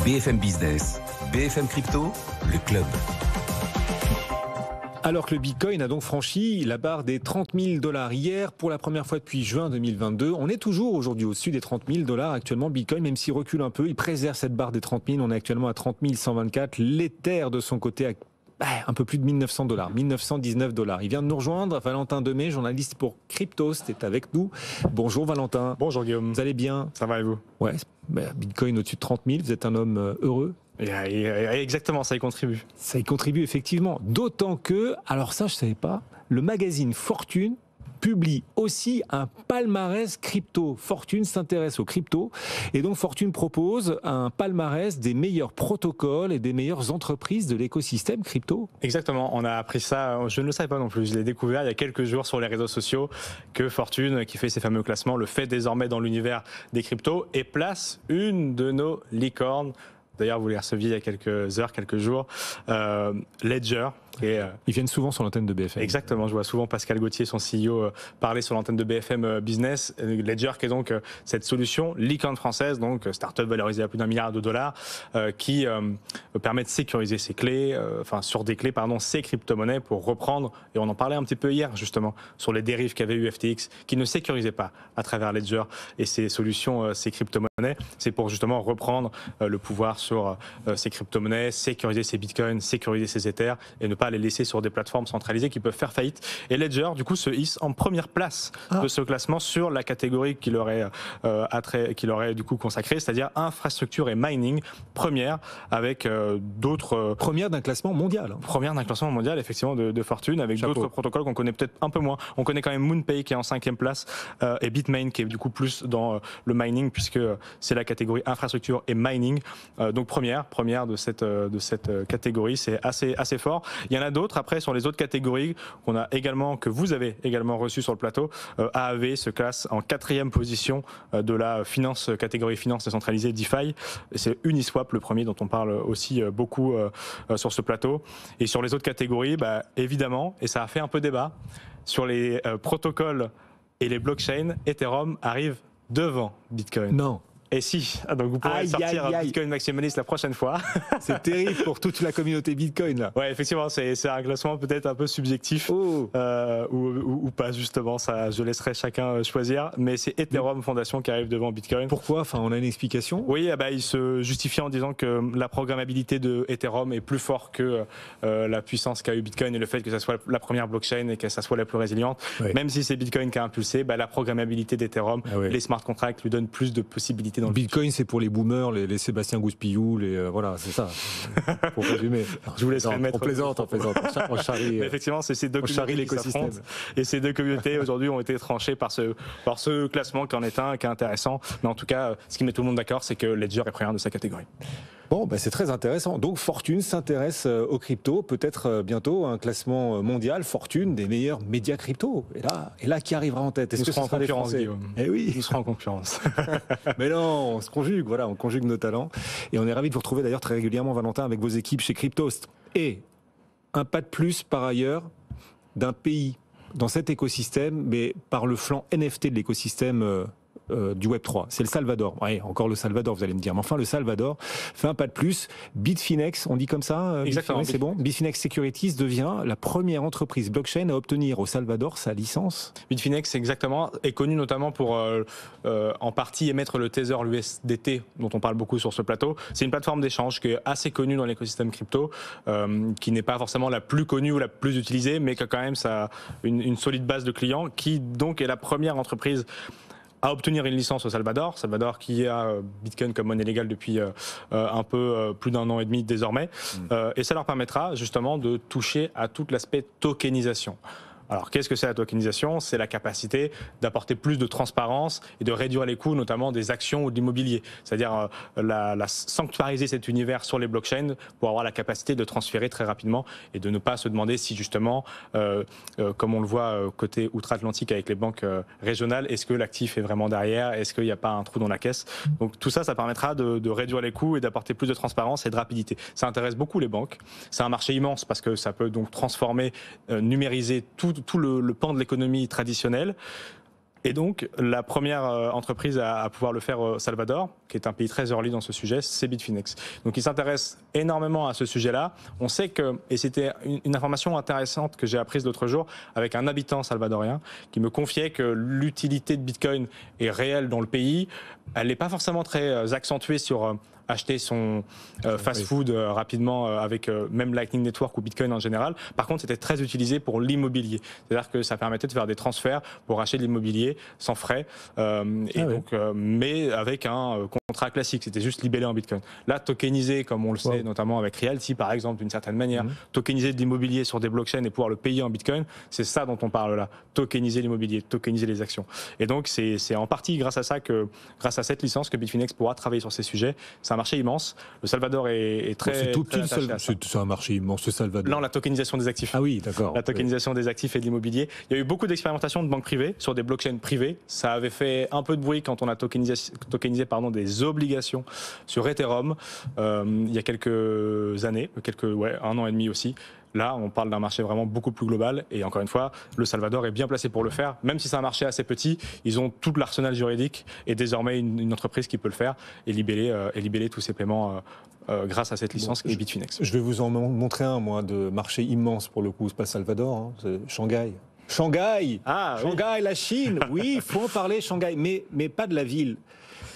BFM Business, BFM Crypto, le club. Alors que le Bitcoin a donc franchi la barre des 30 000 $ hier pour la première fois depuis juin 2022. On est toujours aujourd'hui au-dessus des 30 000 $ actuellement. Bitcoin, même s'il recule un peu, il préserve cette barre des 30 000. On est actuellement à 30 124. L'Ether de son côté a un peu plus de 1900 $, 1919 $. Il vient de nous rejoindre, Valentin Demey, journaliste pour Cryptost, est avec nous. Bonjour Valentin. Bonjour Guillaume. Vous allez bien? Ça va et vous? Ouais, Bitcoin au-dessus de 30 000, vous êtes un homme heureux? Exactement, ça y contribue. Ça y contribue effectivement, d'autant que, alors ça je ne savais pas, le magazine Fortune publie aussi un palmarès crypto. Fortune s'intéresse aux cryptos et donc Fortune propose un palmarès des meilleurs protocoles et des meilleures entreprises de l'écosystème crypto. Exactement, on a appris ça, je ne le savais pas non plus, je l'ai découvert il y a quelques jours sur les réseaux sociaux que Fortune, qui fait ces fameux classements, le fait désormais dans l'univers des cryptos et place une de nos licornes. D'ailleurs, vous les receviez il y a quelques heures, quelques jours, Ledger. Ils viennent souvent sur l'antenne de BFM. Exactement, je vois souvent Pascal Gauthier, son CEO, parler sur l'antenne de BFM Business. Ledger, qui est donc cette solution licorne française, donc start-up valorisée à plus d'1 milliard de dollars, qui permet de sécuriser ses clés, sur des clés, ses crypto-monnaies pour reprendre, et on en parlait un petit peu hier justement, sur les dérives qu'avait eu FTX, qui ne sécurisaient pas à travers Ledger et ses solutions, ces crypto-monnaies. C'est pour justement reprendre le pouvoir sur ces crypto-monnaies, sécuriser ses bitcoins, sécuriser ses ethers, et ne pas les laisser sur des plateformes centralisées qui peuvent faire faillite. Et Ledger, du coup, se hisse en première place de ce classement sur la catégorie qu'il aurait du coup consacrée, c'est-à-dire infrastructure et mining, première avec d'autres... Première d'un classement mondial. Première d'un classement mondial, effectivement, de Fortune, avec d'autres protocoles qu'on connaît peut-être un peu moins. On connaît quand même MoonPay qui est en 5e place et Bitmain qui est du coup plus dans le mining, puisque c'est la catégorie infrastructure et mining. Donc première de cette catégorie, c'est assez fort. Il y en a d'autres après sur les autres catégories que vous avez également reçues sur le plateau. AAV se classe en 4e position de la catégorie finance décentralisée DeFi. C'est Uniswap le premier dont on parle aussi beaucoup sur ce plateau. Et sur les autres catégories, évidemment, et ça a fait un peu débat, sur les protocoles et les blockchains, Ethereum arrive devant Bitcoin. Non. Et si, donc vous pourrez sortir un Bitcoin maximaliste la prochaine fois. C'est terrible pour toute la communauté Bitcoin là. Ouais, effectivement, c'est un classement peut-être un peu subjectif ou pas justement. Ça, je laisserai chacun choisir. Mais c'est Ethereum Fondation qui arrive devant Bitcoin. Pourquoi? On a une explication. Oui, il se justifie en disant que la programmabilité de Ethereum est plus forte que la puissance qu'a eu Bitcoin et le fait que ça soit la première blockchain et que ça soit la plus résiliente. Oui. Même si c'est Bitcoin qui a impulsé, la programmabilité d'Ethereum, les smart contracts lui donnent plus de possibilités. Bitcoin, c'est pour les boomers, les Sébastien Gouspillou, voilà, c'est ça. Pour résumer. Je vous laisserai mettre. On plaisante. On charrie. Effectivement, c'est ces deux communautés qui s'affrontent. Et ces deux communautés aujourd'hui ont été tranchées par ce classement qui en est un, qui est intéressant. Mais en tout cas, ce qui met tout le monde d'accord, c'est que Ledger est première de sa catégorie. Bon, c'est très intéressant. Donc Fortune s'intéresse aux cryptos, peut-être bientôt un classement mondial, Fortune, des meilleurs médias cryptos. Et là, qui arrivera en tête? Est-ce que ce sera les Français? Eh oui. Nous serons en concurrence. Mais non, on se conjugue, on conjugue nos talents. Et on est ravis de vous retrouver d'ailleurs très régulièrement, Valentin, avec vos équipes chez Cryptost. Et un pas de plus par ailleurs d'un pays dans cet écosystème, mais par le flanc NFT de l'écosystème du Web3, c'est le Salvador. Oui, encore le Salvador, vous allez me dire. Mais enfin, le Salvador fait un pas de plus. Bitfinex, on dit comme ça? Exactement. C'est bon. Bitfinex Securities devient la première entreprise blockchain à obtenir au Salvador sa licence. Bitfinex, exactement, est connu notamment pour en partie émettre le Tether, l'USDT, dont on parle beaucoup sur ce plateau. C'est une plateforme d'échange qui est assez connue dans l'écosystème crypto, qui n'est pas forcément la plus connue ou la plus utilisée, mais qui a quand même une solide base de clients, qui donc est la première entreprise à obtenir une licence au Salvador. Salvador qui a Bitcoin comme monnaie légale depuis un peu plus d'1 an et demi désormais. Et ça leur permettra justement de toucher à tout l'aspect tokenisation. Alors, qu'est-ce que c'est la tokenisation? C'est la capacité d'apporter plus de transparence et de réduire les coûts, notamment des actions ou de l'immobilier. C'est-à-dire sanctuariser cet univers sur les blockchains pour avoir la capacité de transférer très rapidement et de ne pas se demander si justement, comme on le voit côté outre-Atlantique avec les banques régionales, est-ce que l'actif est vraiment derrière? Est-ce qu'il n'y a pas un trou dans la caisse? Donc tout ça, ça permettra de réduire les coûts et d'apporter plus de transparence et de rapidité. Ça intéresse beaucoup les banques. C'est un marché immense parce que ça peut donc transformer, numériser tout le pan de l'économie traditionnelle. Et donc, la première entreprise à pouvoir le faire au Salvador, qui est un pays très early dans ce sujet, c'est Bitfinex. Donc, ils s'intéressent énormément à ce sujet-là. On sait que, et c'était une information intéressante que j'ai apprise l'autre jour avec un habitant salvadorien qui me confiait que l'utilité de Bitcoin est réelle dans le pays. Elle n'est pas forcément très accentuée sur acheter son fast-food rapidement avec même Lightning Network ou Bitcoin en général. Par contre, c'était très utilisé pour l'immobilier. C'est-à-dire que ça permettait de faire des transferts pour acheter de l'immobilier sans frais, mais avec un contrat classique. C'était juste libellé en Bitcoin. Là, tokenisé, comme on le sait, notamment avec Realty, par exemple, d'une certaine manière, tokeniser de l'immobilier sur des blockchains et pouvoir le payer en Bitcoin, c'est ça dont on parle là. Tokeniser l'immobilier, tokeniser les actions. Et donc, c'est en partie grâce à ça grâce à cette licence que Bitfinex pourra travailler sur ces sujets. C'est un marché immense. Le Salvador est très. C'est tout petit, c'est un marché immense, le Salvador. Non, la tokenisation des actifs. Ah oui, d'accord. La tokenisation des actifs et de l'immobilier. Il y a eu beaucoup d'expérimentations de banques privées sur des blockchains privées. Ça avait fait un peu de bruit quand on a tokenisé des obligations sur Ethereum il y a quelques années, un an et demi aussi. Là, on parle d'un marché vraiment beaucoup plus global et encore une fois, le Salvador est bien placé pour le faire. Même si c'est un marché assez petit, ils ont tout l'arsenal juridique et désormais une entreprise qui peut le faire et libeller tous ces paiements grâce à cette licence qui est Bitfinex. Je vais vous en montrer un, moi, de marché immense pour le coup. C'est pas Salvador, hein, c'est Shanghai. Shanghai, la Chine, oui, il faut en parler, Shanghai, mais pas de la ville.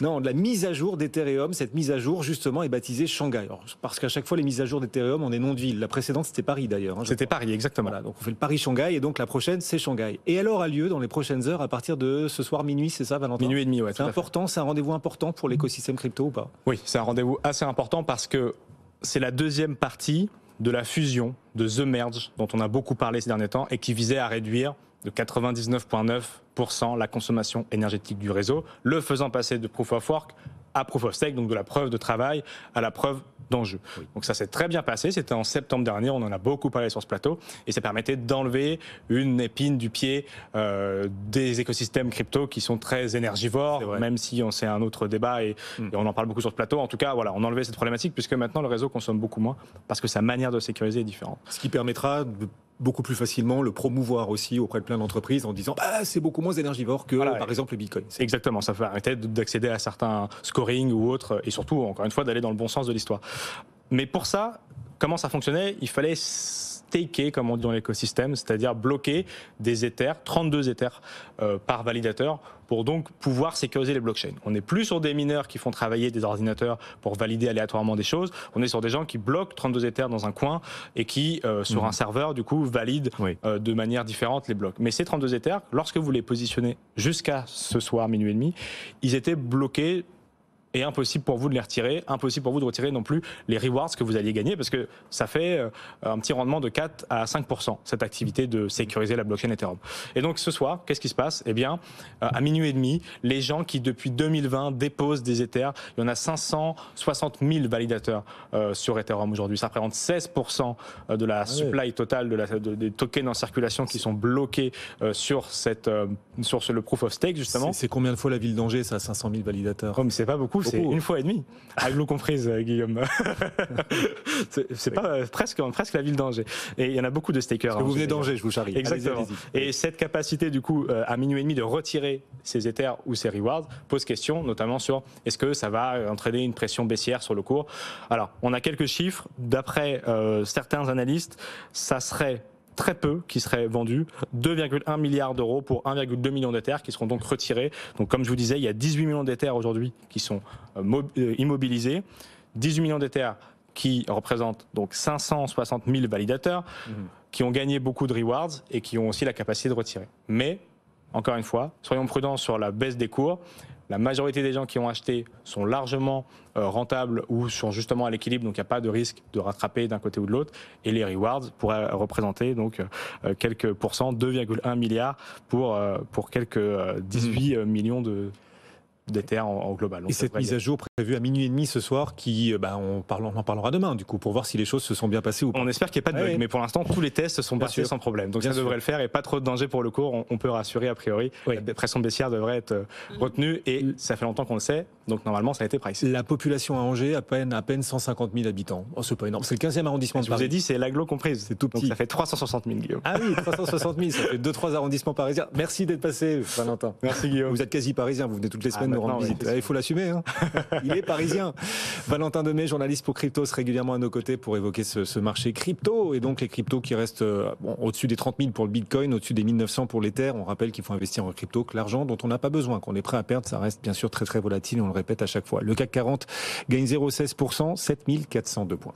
Non, de la mise à jour d'Ethereum. Cette mise à jour, justement, est baptisée Shanghai. Alors, parce qu'à chaque fois, les mises à jour d'Ethereum ont des noms de villes. La précédente, c'était Paris, d'ailleurs. C'était Paris, exactement. Voilà, donc on fait le Paris-Shanghai, et donc la prochaine, c'est Shanghai. Et elle aura lieu dans les prochaines heures, à partir de ce soir, minuit, c'est ça, Valentin ? Minuit et demi, ouais. C'est important, c'est un rendez-vous important pour l'écosystème crypto ou pas ? Oui, c'est un rendez-vous assez important parce que c'est la deuxième partie de la fusion de The Merge, dont on a beaucoup parlé ces derniers temps, et qui visait à réduire de 99,9% la consommation énergétique du réseau, le faisant passer de Proof of Work à Proof of Stake, donc de la preuve de travail à la preuve d'enjeu. Oui. Donc ça s'est très bien passé, c'était en septembre dernier, on en a beaucoup parlé sur ce plateau, et ça permettait d'enlever une épine du pied des écosystèmes crypto qui sont très énergivores, même si c'est un autre débat et on en parle beaucoup sur ce plateau. En tout cas, voilà, on a enlevé cette problématique puisque maintenant le réseau consomme beaucoup moins parce que sa manière de sécuriser est différente. Ce qui permettra de beaucoup plus facilement le promouvoir aussi auprès de plein d'entreprises en disant c'est beaucoup moins énergivore que par exemple le Bitcoin. Exactement, ça permettait d'accéder à certains scoring ou autres et surtout, encore une fois, d'aller dans le bon sens de l'histoire. Mais pour ça, comment ça fonctionnait ? Il fallait staker, comme on dit dans l'écosystème, c'est-à-dire bloquer des Ethers, 32 Ethers par validateur, pour donc pouvoir sécuriser les blockchains. On n'est plus sur des mineurs qui font travailler des ordinateurs pour valider aléatoirement des choses, on est sur des gens qui bloquent 32 Ethers dans un coin et qui, sur un serveur, du coup, valident de manière différente les blocs. Mais ces 32 Ethers, lorsque vous les positionnez jusqu'à ce soir, minuit et demi, ils étaient bloqués et impossible pour vous de les retirer, impossible pour vous de retirer non plus les rewards que vous alliez gagner parce que ça fait un petit rendement de 4 à 5%, cette activité de sécuriser la blockchain Ethereum. Et donc ce soir, qu'est-ce qui se passe ? Eh bien, à minuit et demi, les gens qui depuis 2020 déposent des Ethers, il y en a 560 000 validateurs sur Ethereum aujourd'hui. Ça représente 16% de la supply totale des tokens en circulation qui sont bloqués sur le proof of stake justement. C'est combien de fois la ville d'Angers, ça, 500 000 validateurs ? Oh, mais c'est pas beaucoup. C'est une fois et demie, aglo comprise, Guillaume. c'est pas presque la ville d'Angers. Et il y en a beaucoup de stakers. Vous venez d'Angers, je vous charrie. Exactement. Allez-y. Et cette capacité, du coup, à minuit et demi de retirer ces Ethers ou ces rewards pose question, notamment sur est-ce que ça va entraîner une pression baissière sur le cours. Alors, on a quelques chiffres. D'après certains analystes, ça serait très peu qui seraient vendus, 2,1 milliards d'euros pour 1,2 million d'Ethers qui seront donc retirés. Donc comme je vous disais, il y a 18 millions d'Ethers aujourd'hui qui sont immobilisés, 18 millions d'Ethers qui représentent donc 560 000 validateurs qui ont gagné beaucoup de rewards et qui ont aussi la capacité de retirer. Mais, encore une fois, soyons prudents sur la baisse des cours. La majorité des gens qui ont acheté sont largement rentables ou sont justement à l'équilibre, donc il n'y a pas de risque de rattraper d'un côté ou de l'autre. Et les rewards pourraient représenter donc quelques pourcents, 2,1 milliards pour quelques 18 millions d'Ether en global. Donc, et cette mise à jour prévue à minuit et demi ce soir, on en parlera demain, du coup, pour voir si les choses se sont bien passées ou pas. On espère qu'il n'y ait pas de bug, mais pour l'instant, tous les tests se sont passés sans problème. Donc ça devrait le faire et pas trop de danger pour le cours. On peut rassurer a priori. La pression baissière devrait être retenue et ça fait longtemps qu'on le sait. Donc normalement, ça a été pricé. La population à Angers, à peine 150 000 habitants. Oh, c'est pas énorme. C'est le 15e arrondissement de Paris. Je vous ai dit, c'est l'agglo comprise. C'est tout petit. Donc ça fait 360 000, Guillaume. Ah oui, 360 000, ça fait 2-3 arrondissements parisiens. Merci d'être passé, Valentin. Merci, Guillaume. Vous êtes quasi parisien, vous venez toutes les semaines nous rendre visite. Il faut l'assumer. Hein. Il est parisien. Valentin Demey, journaliste pour Cryptos, régulièrement à nos côtés pour évoquer ce marché crypto. Et donc les cryptos qui restent au-dessus des 30 000 pour le Bitcoin, au-dessus des 1900 pour l'Ether. On rappelle qu'il faut investir en crypto, que l'argent dont on n'a pas besoin, qu'on est prêt à perdre, ça reste bien sûr très très volatile. On le répète à chaque fois. Le CAC 40 gagne 0,16%, 7402 points.